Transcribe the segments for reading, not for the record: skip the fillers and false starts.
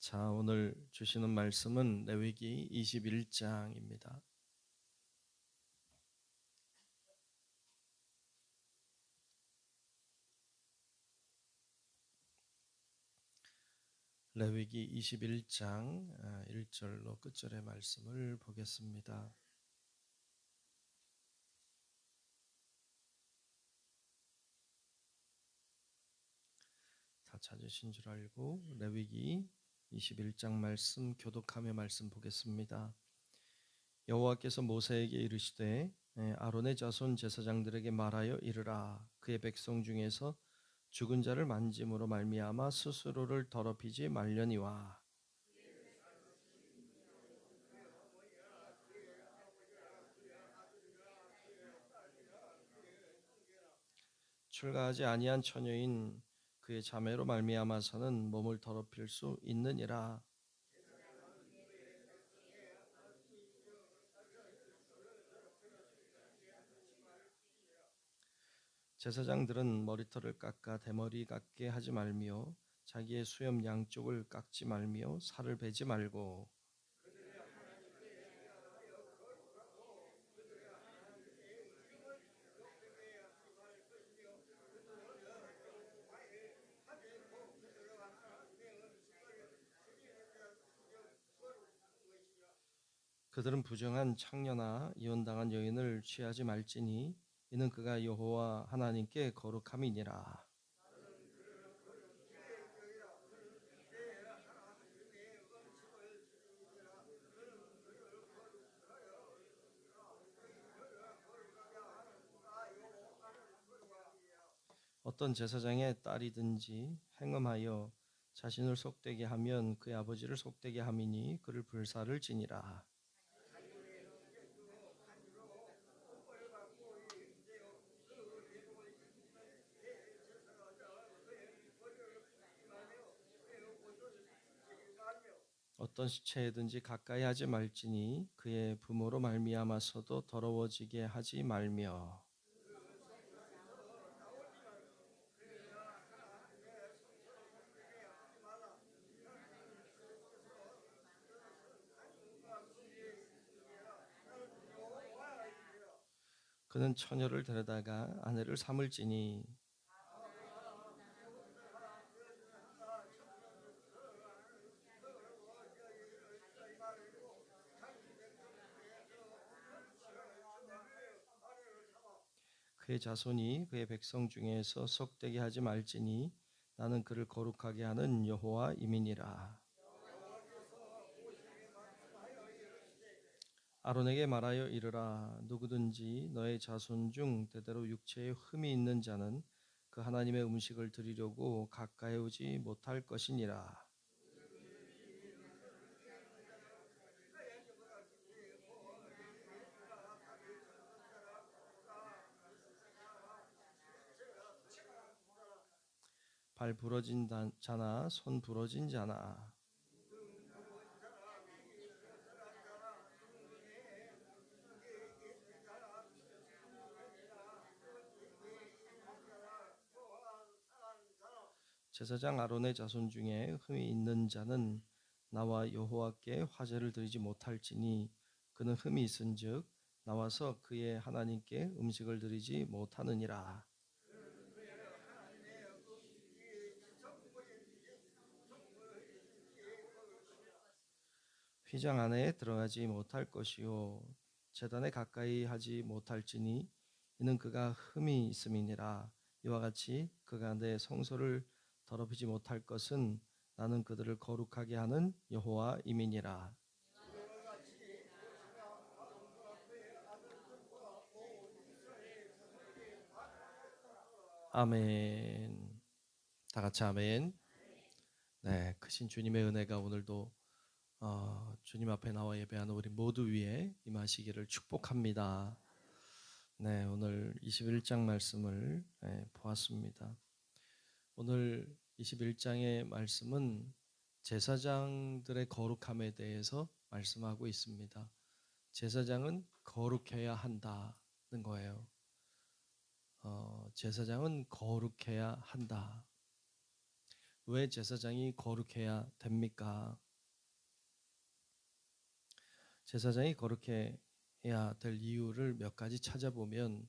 자, 오늘 주시는 말씀은 레위기 21장입니다. 레위기 21장 1절로 끝절의 말씀을 보겠습니다. 다 찾으신 줄 알고 레위기 21장 말씀 교독하며 말씀 보겠습니다. 여호와께서 모세에게 이르시되 아론의 자손 제사장들에게 말하여 이르라. 그의 백성 중에서 죽은 자를 만짐으로 말미암아 스스로를 더럽히지 말려니와. 출가하지 아니한 처녀인 그의 자매로 말미암아서는 몸을 더럽힐 수 있느니라. 제사장들은 머리털을 깎아 대머리 같게 하지 말며 자기의 수염 양쪽을 깎지 말며 살을 베지 말고 그들은 부정한 창녀나 이혼당한 여인을 취하지 말지니 이는 그가 여호와 하나님께 거룩함이니라. 어떤 제사장의 딸이든지 행음하여 자신을 속되게 하면 그의 아버지를 속되게 함이니 그를 불사를 지니라. 어떤 시체에든지 가까이 하지 말지니 그의 부모로 말미암아서도 더러워지게 하지 말며 그는 처녀를 데려다가 아내를 삼을지니 그의 자손이 그의 백성 중에서 속되게 하지 말지니 나는 그를 거룩하게 하는 여호와 이민이라. 아론에게 말하여 이르라. 누구든지 너의 자손 중 대대로 육체에 흠이 있는 자는 그 하나님의 음식을 드리려고 가까이 오지 못할 것이니라. 발 부러진 자나 손 부러진 자나 제사장 아론의 자손 중에 흠이 있는 자는 나와 여호와께 화제를 드리지 못할지니 그는 흠이 있은즉 나와서 그의 하나님께 음식을 드리지 못하느니라. 휘장 안에 들어가지 못할 것이요 제단에 가까이 하지 못할지니 이는 그가 흠이 있음이니라. 이와 같이 그가 내 성소를 더럽히지 못할 것은 나는 그들을 거룩하게 하는 여호와 이민이라. 아멘. 다 같이 아멘. 네, 크신 주님의 은혜가 오늘도 주님 앞에 나와 예배하는 우리 모두 위에 임하시기를 축복합니다. 네, 오늘 21장 말씀을 보았습니다. 오늘 21장의 말씀은 제사장들의 거룩함에 대해서 말씀하고 있습니다. 제사장은 거룩해야 한다는 거예요. 제사장은 거룩해야 한다. 왜 제사장이 거룩해야 됩니까? 제사장이 거룩해야 될 이유를 몇 가지 찾아보면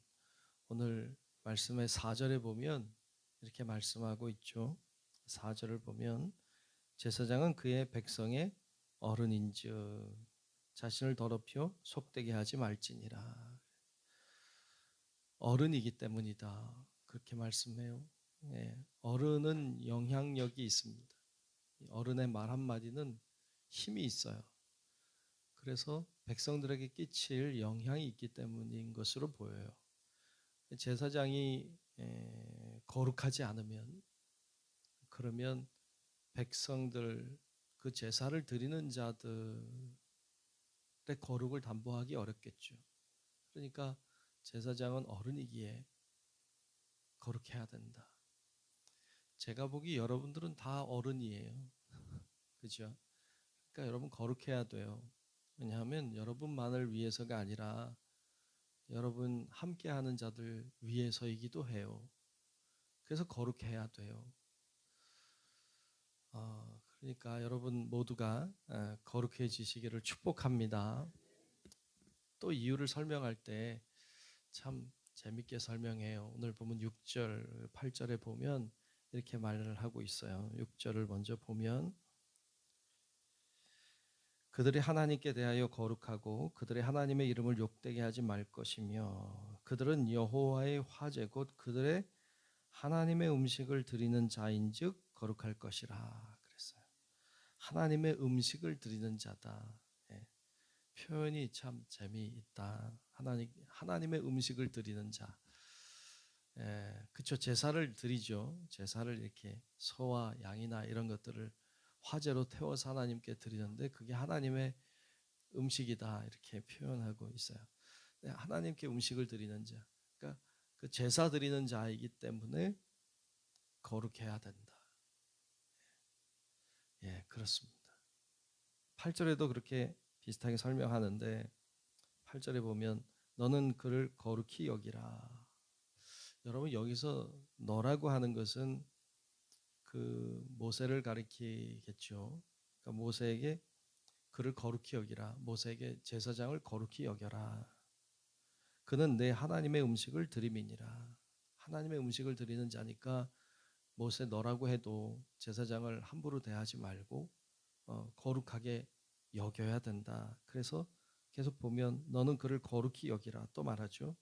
오늘 말씀의 4절에 보면 이렇게 말씀하고 있죠. 4절을 보면 제사장은 그의 백성의 어른인즉 자신을 더럽혀 속되게 하지 말지니라. 어른이기 때문이다. 그렇게 말씀해요. 어른은 영향력이 있습니다. 어른의 말 한마디는 힘이 있어요. 그래서 백성들에게 끼칠 영향이 있기 때문인 것으로 보여요. 제사장이 거룩하지 않으면 그러면 백성들 그 제사를 드리는 자들의 거룩을 담보하기 어렵겠죠. 그러니까 제사장은 어른이기에 거룩해야 된다. 제가 보기 여러분들은 다 어른이에요. 그죠? 그러니까 여러분 거룩해야 돼요. 왜냐하면 여러분만을 위해서가 아니라 여러분 함께하는 자들 위해서이기도 해요. 그래서 거룩해야 돼요. 그러니까 여러분 모두가 거룩해지시기를 축복합니다. 또 이유를 설명할 때 참 재밌게 설명해요. 오늘 보면 6절, 8절에 보면 이렇게 말을 하고 있어요. 6절을 먼저 보면 그들이 하나님께 대하여 거룩하고 그들의 하나님의 이름을 욕되게 하지 말 것이며 그들은 여호와의 화제 곧 그들의 하나님의 음식을 드리는 자인즉 거룩할 것이라 그랬어요. 하나님의 음식을 드리는 자다. 표현이 참 재미있다. 하나님의 음식을 드리는 자. 그쵸. 제사를 드리죠. 제사를 이렇게 소와 양이나 이런 것들을 화제로 태워서 하나님께 드리는데 그게 하나님의 음식이다. 이렇게 표현하고 있어요. 하나님께 음식을 드리는 자. 그러니까 그 제사 드리는 자이기 때문에 거룩해야 된다. 그렇습니다. 8절에도 그렇게 비슷하게 설명하는데 8절에 보면 너는 그를 거룩히 여기라. 여러분 여기서 너라고 하는 것은 그 모세를 가리키겠죠. 그러니까 모세에게 그를 거룩히 여기라. 모세에게 제사장을 거룩히 여겨라. 그는 내 하나님의 음식을 드림이니라. 하나님의 음식을 드리는 자니까 모세 너라고 해도 제사장을 함부로 대하지 말고 거룩하게 여겨야 된다. 그래서 계속 보면 너는 그를 거룩히 여기라 또 말하죠.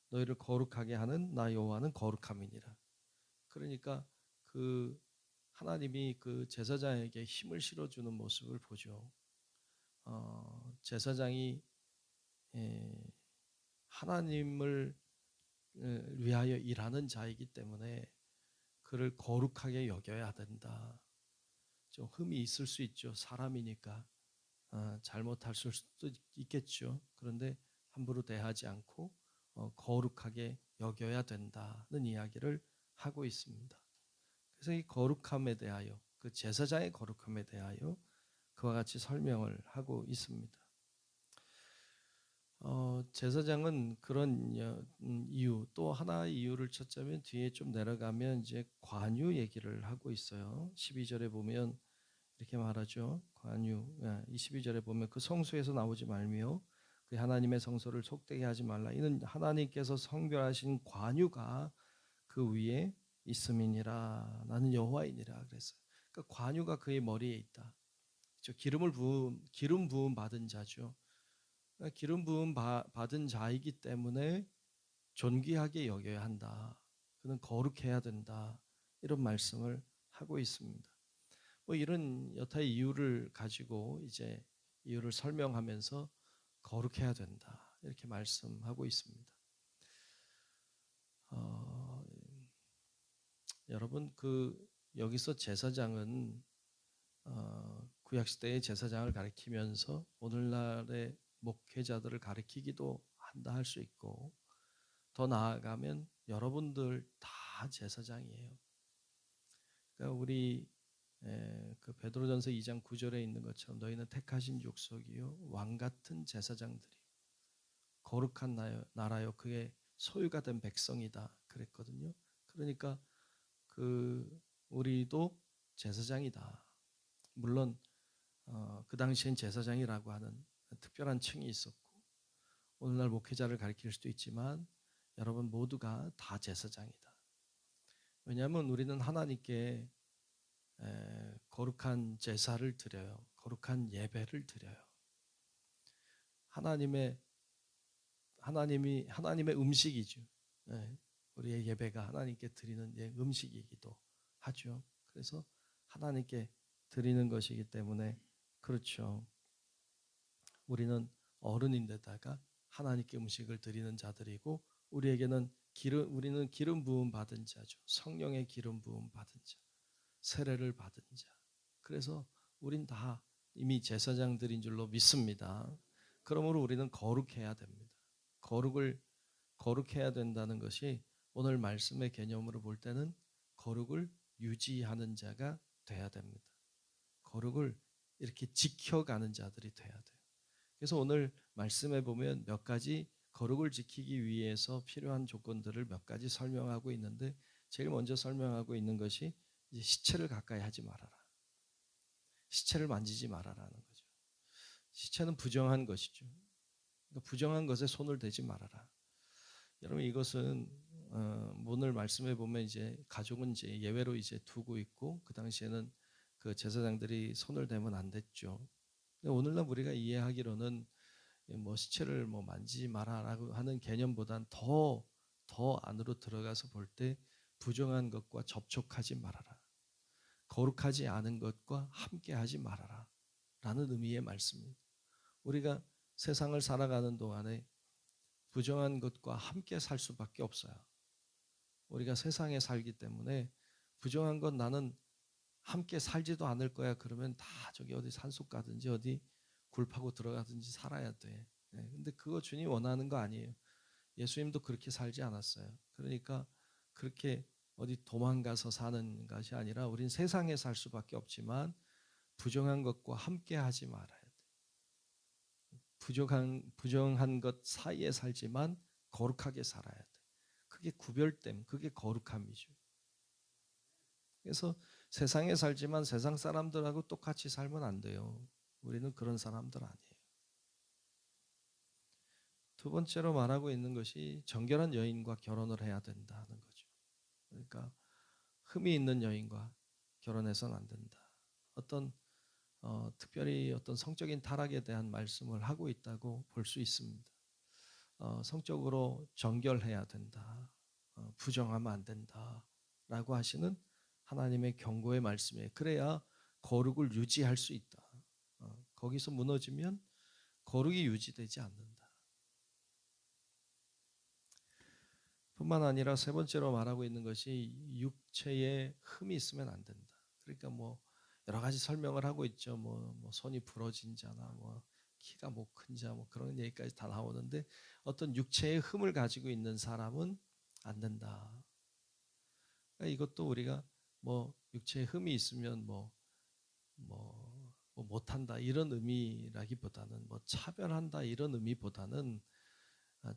너희를 거룩하게 하는 나 여호와는 거룩함이니라. 그러니까 그 하나님이 그 제사장에게 힘을 실어주는 모습을 보죠. 제사장이 하나님을 위하여 일하는 자이기 때문에 그를 거룩하게 여겨야 된다. 좀 흠이 있을 수 있죠. 사람이니까 잘못할 수도 있겠죠. 그런데 함부로 대하지 않고 거룩하게 여겨야 된다는 이야기를 하고 있습니다. 그래서 이 거룩함에 대하여 그 제사장의 거룩함에 대하여 그와 같이 설명을 하고 있습니다. 제사장은 그런 이유 또 하나의 이유를 찾자면 뒤에 좀 내려가면 이제 관유 얘기를 하고 있어요. 12절에 보면 이렇게 말하죠. 관유 22절에 보면 그 성소에서 나오지 말며 그 하나님의 성소를 속되게 하지 말라. 이는 하나님께서 성별하신 관유가 그 위에 있음이니라. 나는 여호와이니라 그랬어요. 그러니까 관유가 그의 머리에 있다. 기름 부음 받은 자죠. 그러니까 기름 부음 받은 자이기 때문에 존귀하게 여겨야 한다. 그는 거룩해야 된다. 이런 말씀을 하고 있습니다. 뭐 이런 여타의 이유를 가지고 이제 이유를 설명하면서 거룩해야 된다. 이렇게 말씀하고 있습니다. 여러분 여기서 제사장은 구약 시대의 제사장을 가리키면서 오늘날의 목회자들을 가리키기도 한다 할 수 있고 더 나아가면 여러분들 다 제사장이에요. 그러니까 우리 그 베드로전서 2장 9절에 있는 것처럼 너희는 택하신 족속이요 왕 같은 제사장들이 거룩한 나라요 그의 소유가 된 백성이다 그랬거든요. 그러니까 우리도 제사장이다. 물론 그 당시엔 제사장이라고 하는 특별한 층이 있었고 오늘날 목회자를 가리킬 수도 있지만 여러분 모두가 다 제사장이다. 왜냐하면 우리는 하나님께 거룩한 제사를 드려요. 거룩한 예배를 드려요. 하나님의 음식이죠. 우리의 예배가 하나님께 드리는 음식이기도 하죠. 그래서 하나님께 드리는 것이기 때문에 그렇죠. 우리는 어른인데다가 하나님께 음식을 드리는 자들이고 우리는 기름 부음 받은 자죠. 성령의 기름 부음 받은 자, 세례를 받은 자. 그래서 우린 다 이미 제사장들인 줄로 믿습니다. 그러므로 우리는 거룩해야 됩니다. 거룩해야 된다는 것이 오늘 말씀의 개념으로 볼 때는 거룩을 유지하는 자가 돼야 됩니다. 거룩을 이렇게 지켜가는 자들이 돼야 돼요. 그래서 오늘 말씀에 보면 몇 가지 거룩을 지키기 위해서 필요한 조건들을 몇 가지 설명하고 있는데 제일 먼저 설명하고 있는 것이 이제 시체를 가까이 하지 말아라. 시체를 만지지 말아라는 거죠. 시체는 부정한 것이죠. 그러니까 부정한 것에 손을 대지 말아라. 여러분 이것은 오늘 말씀에 보면 이제 가족은 이제 예외로 이제 두고 있고 그 당시에는 그 제사장들이 손을 대면 안 됐죠. 오늘날 우리가 이해하기로는 뭐 시체를 뭐 만지지 마라라고 하는 개념보단 더 안으로 들어가서 볼 때 부정한 것과 접촉하지 말아라. 거룩하지 않은 것과 함께하지 말아라. 라는 의미의 말씀입니다. 우리가 세상을 살아가는 동안에 부정한 것과 함께 살 수밖에 없어요. 우리가 세상에 살기 때문에 부정한 건 나는 함께 살지도 않을 거야. 그러면 다 저기 어디 산속 가든지 어디 굴 파고 들어가든지 살아야 돼. 근데 그거 주님 원하는 거 아니에요. 예수님도 그렇게 살지 않았어요. 그러니까 그렇게 어디 도망가서 사는 것이 아니라 우린 세상에 살 수밖에 없지만 부정한 것과 함께 하지 말아야 돼. 부정한 것 사이에 살지만 거룩하게 살아야 돼. 그게 구별됨, 그게 거룩함이죠. 그래서 세상에 살지만 세상 사람들하고 똑같이 살면 안 돼요. 우리는 그런 사람들 아니에요. 두 번째로 말하고 있는 것이 정결한 여인과 결혼을 해야 된다는 거죠. 그러니까 흠이 있는 여인과 결혼해서는 안 된다. 특별히 어떤 성적인 타락에 대한 말씀을 하고 있다고 볼 수 있습니다. 성적으로 정결해야 된다. 부정하면 안 된다라고 하시는 하나님의 경고의 말씀이에요. 그래야 거룩을 유지할 수 있다. 거기서 무너지면 거룩이 유지되지 않는다. 뿐만 아니라 세 번째로 말하고 있는 것이 육체에 흠이 있으면 안 된다. 그러니까 뭐 여러 가지 설명을 하고 있죠. 뭐 손이 부러진 자나 뭐 키가 못 큰 자 뭐 그런 얘기까지 다 나오는데 어떤 육체의 흠을 가지고 있는 사람은 안 된다. 그러니까 이것도 우리가 뭐 육체에 흠이 있으면 뭐 못한다 이런 의미라기보다는 뭐 차별한다 이런 의미보다는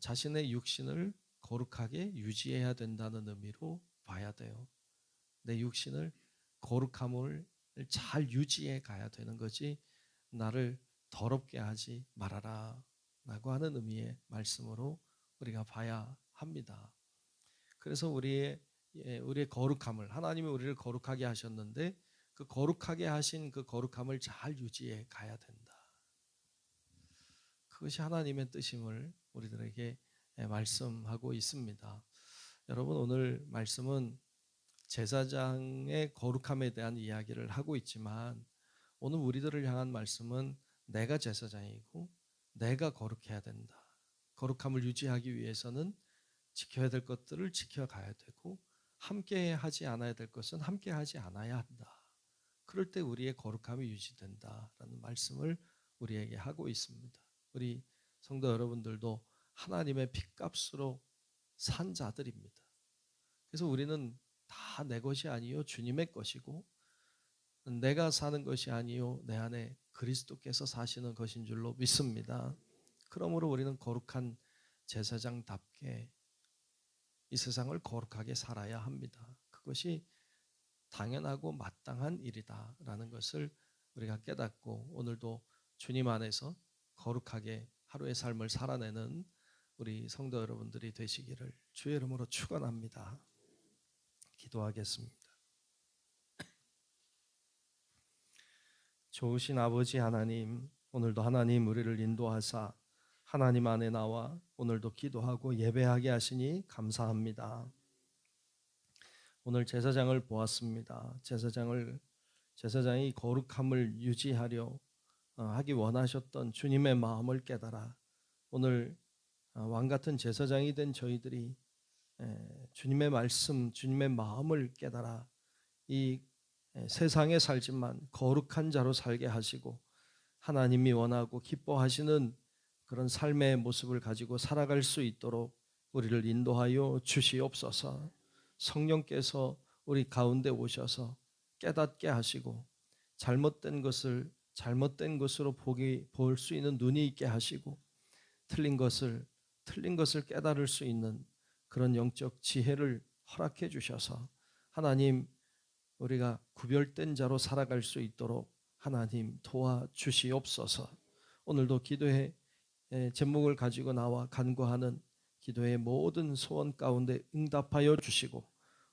자신의 육신을 거룩하게 유지해야 된다는 의미로 봐야 돼요. 내 육신을 거룩함을 잘 유지해 가야 되는 거지 나를 더럽게 하지 말아라 라고 하는 의미의 말씀으로 우리가 봐야 합니다. 그래서 우리의 거룩함을 하나님이 우리를 거룩하게 하셨는데 그 거룩하게 하신 그 거룩함을 잘 유지해 가야 된다. 그것이 하나님의 뜻임을 우리들에게 말씀하고 있습니다. 여러분 오늘 말씀은 제사장의 거룩함에 대한 이야기를 하고 있지만 오늘 우리들을 향한 말씀은 내가 제사장이고 내가 거룩해야 된다. 거룩함을 유지하기 위해서는 지켜야 될 것들을 지켜가야 되고 함께 하지 않아야 될 것은 함께 하지 않아야 한다. 그럴 때 우리의 거룩함이 유지된다라는 말씀을 우리에게 하고 있습니다. 우리 성도 여러분들도 하나님의 핏값으로 산 자들입니다. 그래서 우리는 다 내 것이 아니요 주님의 것이고 내가 사는 것이 아니요 내 안에 그리스도께서 사시는 것인 줄로 믿습니다. 그러므로 우리는 거룩한 제사장답게 이 세상을 거룩하게 살아야 합니다. 그것이 당연하고 마땅한 일이다라는 것을 우리가 깨닫고 오늘도 주님 안에서 거룩하게 하루의 삶을 살아내는 우리 성도 여러분들이 되시기를 주의 이름으로 축원합니다. 기도하겠습니다. 좋으신 아버지 하나님, 오늘도 하나님 우리를 인도하사 하나님 안에 나와 오늘도 기도하고 예배하게 하시니 감사합니다. 오늘 제사장을 보았습니다. 제사장이 거룩함을 유지하려 하기 원하셨던 주님의 마음을 깨달아 오늘 왕 같은 제사장이 된 저희들이 주님의 말씀, 주님의 마음을 깨달아 이 세상에 살지만 거룩한 자로 살게 하시고 하나님이 원하고 기뻐하시는 그런 삶의 모습을 가지고 살아갈 수 있도록 우리를 인도하여 주시옵소서. 성령께서 우리 가운데 오셔서 깨닫게 하시고 잘못된 것을 잘못된 것으로 볼 수 있는 눈이 있게 하시고 틀린 것을 깨달을 수 있는 그런 영적 지혜를 허락해 주셔서 하나님 우리가 구별된 자로 살아갈 수 있도록 하나님 도와주시옵소서. 오늘도 기도의 제목을 가지고 나와 간구하는 기도의 모든 소원 가운데 응답하여 주시고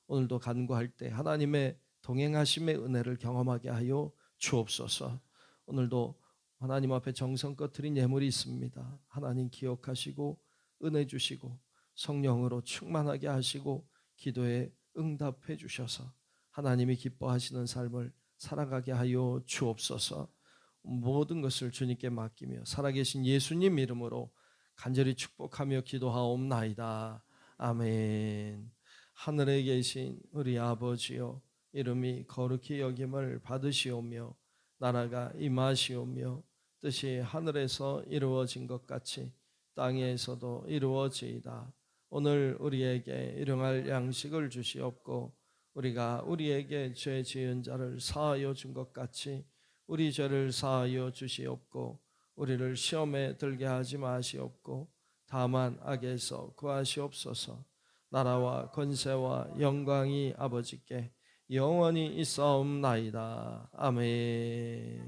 오늘도 간구할 때 하나님의 동행하심의 은혜를 경험하게 하여 주옵소서. 오늘도 하나님 앞에 정성껏 드린 예물이 있습니다. 하나님 기억하시고 은혜 주시고 성령으로 충만하게 하시고 기도에 응답해 주셔서 하나님이 기뻐하시는 삶을 살아가게 하여 주옵소서. 모든 것을 주님께 맡기며 살아계신 예수님 이름으로 간절히 축복하며 기도하옵나이다. 아멘. 하늘에 계신 우리 아버지여, 이름이 거룩히 여김을 받으시오며 나라가 임하시오며 뜻이 하늘에서 이루어진 것 같이 땅에서도 이루어지이다. 오늘 우리에게 일용할 양식을 주시옵고 우리가 우리에게 죄 지은 자를 사하여 준 것 같이 우리 죄를 사하여 주시옵고 우리를 시험에 들게 하지 마시옵고 다만 악에서 구하시옵소서. 나라와 권세와 영광이 아버지께 영원히 있사옵나이다. 아멘.